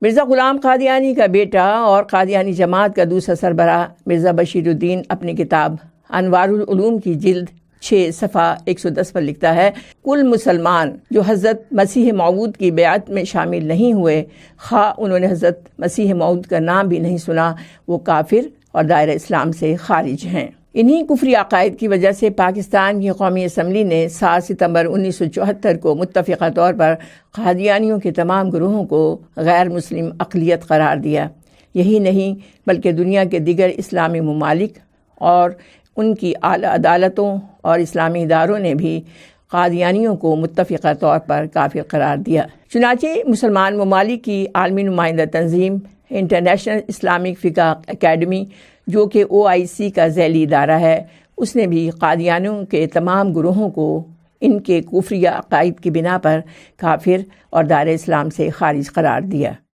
मिर्ज़ा ग़ुलाम क़ादियानी का बेटा और क़ादियानी जमात का दूसरा सरबराह मिर्ज़ा बशीरुद्दीन अपनी किताब अनवारुल उलूम की जिल्द 6 सफ़ा 110 पर लिखता है, कुल मुसलमान जो हज़रत मसीह मौऊद की बैत में शामिल नहीं हुए, खा उन्होंने हज़रत मसीह मौऊद का नाम भी नहीं सुना, वो काफिर और दायरा इस्लाम से खारिज हैं। इन्हीं कुफरी अकायद की वजह से पाकिस्तान की कौमी असम्बली ने 7 सितंबर 1974 को मुत्तफ़िक़ा तौर पर क़ादियानियों के तमाम ग्रोहों को गैर मुस्लिम अक़लियत करार दिया। यही नहीं बल्कि दुनिया के दिगर इस्लामी ममालिक और उनकी आला अदालतों और इस्लामी इदारों ने भी क़ादियानियों को मुत्तफ़िक़ा तौर पर काफिर करार दिया। चुनांचे मुसलमान ममालिक की आलमी नुमाइंदा तंजीम इंटरनेशनल इस्लामिक फ़िक़्ह अकेडमी, जो कि OIC का ज़ैली इदारा है, उसने भी क़ादियानियों के तमाम ग्रोहों को इनके कुफ्रिया अक़ाइद की बिना पर काफिर और दायरा इस्लाम से खारिज करार दिया।